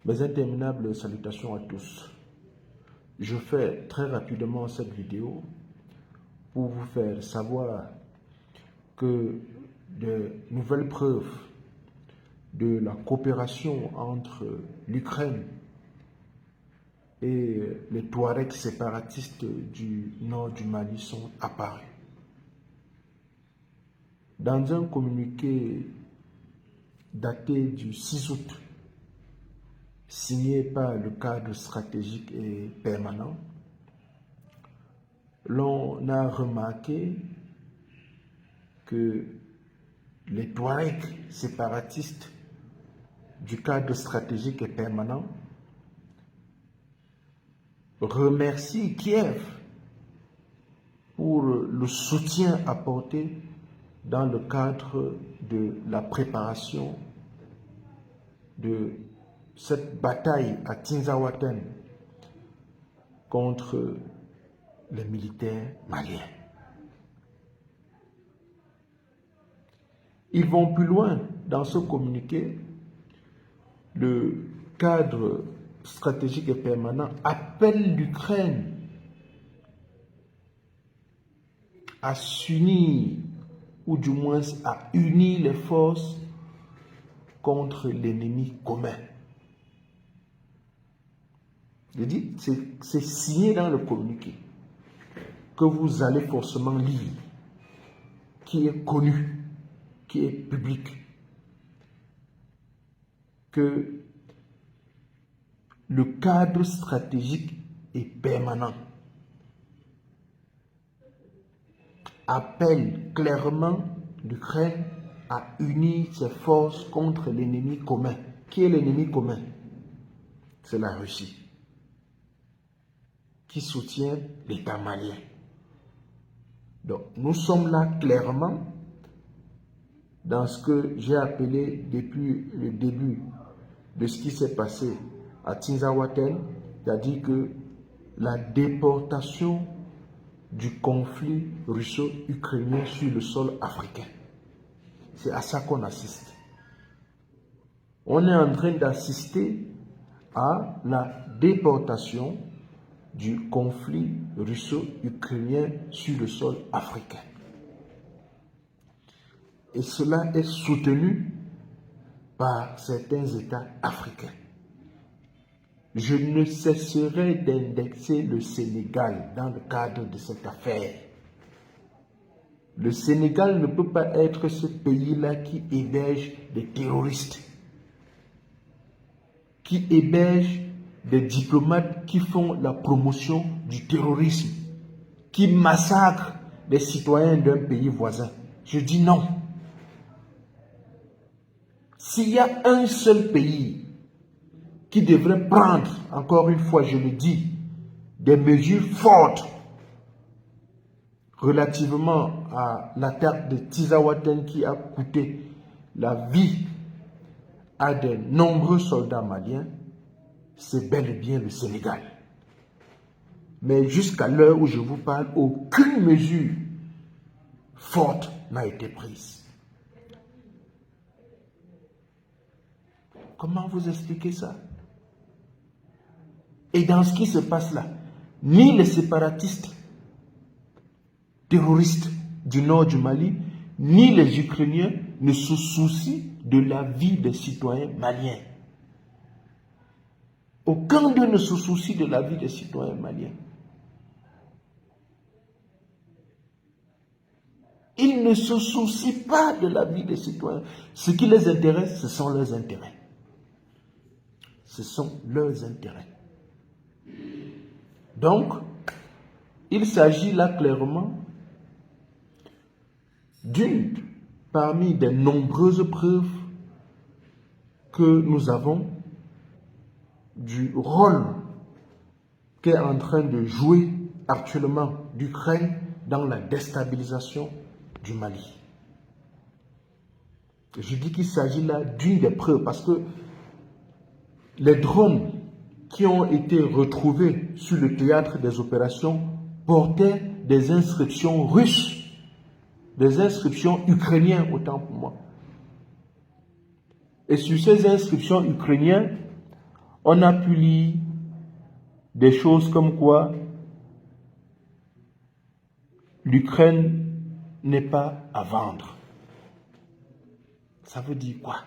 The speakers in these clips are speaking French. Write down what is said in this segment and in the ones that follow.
Mes interminables salutations à tous. Je fais très rapidement cette vidéo pour vous faire savoir que de nouvelles preuves de la coopération entre l'Ukraine et les Touaregs séparatistes du nord du Mali sont apparues. Dans un communiqué daté du 6 août, signé par le cadre stratégique et permanent, l'on a remarqué que les Touaregs séparatistes du cadre stratégique et permanent remercient Kiev pour le soutien apporté dans le cadre de la préparation de cette bataille à Tinzaouaten contre les militaires maliens. Ils vont plus loin dans ce communiqué. Le cadre stratégique et permanent appelle l'Ukraine à s'unir, ou du moins à unir les forces contre l'ennemi commun. Je dis, c'est signé dans le communiqué que vous allez forcément lire, qui est connu, qui est public, que le cadre stratégique et permanent appelle clairement l'Ukraine à unir ses forces contre l'ennemi commun. Qui est l'ennemi commun? C'est la Russie, qui soutient l'État malien. Donc, nous sommes là clairement dans ce que j'ai appelé depuis le début de ce qui s'est passé à Tinzaouaten, c'est-à-dire que la déportation du conflit russo-ukrainien sur le sol africain. C'est à ça qu'on assiste. On est en train d'assister à la déportation du conflit russo-ukrainien sur le sol africain. Et cela est soutenu par certains États africains. Je ne cesserai d'indexer le Sénégal dans le cadre de cette affaire. Le Sénégal ne peut pas être ce pays-là qui héberge des terroristes, qui héberge des diplomates qui font la promotion du terrorisme, qui massacrent des citoyens d'un pays voisin. Je dis non. S'il y a un seul pays qui devrait prendre, encore une fois je le dis, des mesures fortes relativement à l'attaque de Tinzaouaten qui a coûté la vie à de nombreux soldats maliens, c'est bel et bien le Sénégal. Mais jusqu'à l'heure où je vous parle, aucune mesure forte n'a été prise. Comment vous expliquer ça? Et dans ce qui se passe là, ni les séparatistes terroristes du nord du Mali, ni les Ukrainiens ne se soucient de la vie des citoyens maliens. Aucun d'eux ne se soucie de la vie des citoyens maliens. Ils ne se soucient pas de la vie des citoyens. Ce qui les intéresse, ce sont leurs intérêts. Ce sont leurs intérêts. Donc, il s'agit là clairement d'une parmi des nombreuses preuves que nous avons du rôle qu'est en train de jouer actuellement l'Ukraine dans la déstabilisation du Mali. Je dis qu'il s'agit là d'une des preuves parce que les drones qui ont été retrouvés sur le théâtre des opérations portaient des inscriptions russes, des inscriptions ukrainiennes autant pour moi. Et sur ces inscriptions ukrainiennes, On a pu lire des choses comme quoi l'Ukraine n'est pas à vendre. Ça veut dire quoi?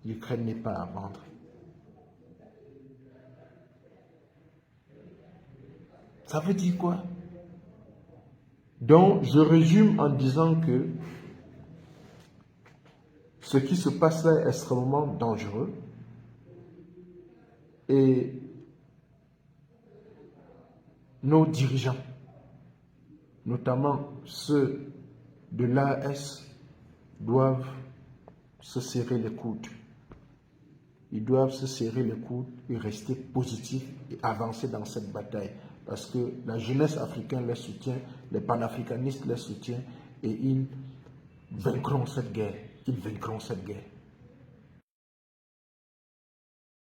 L'Ukraine n'est pas à vendre. Ça veut dire quoi? Donc, je résume en disant que ce qui se passe là est extrêmement dangereux et nos dirigeants, notamment ceux de l'AS, doivent se serrer les coudes. Ils doivent se serrer les coudes et rester positifs et avancer dans cette bataille. Parce que la jeunesse africaine les soutient, les panafricanistes les soutiennent et ils vaincront cette guerre. Ils vaincront cette guerre.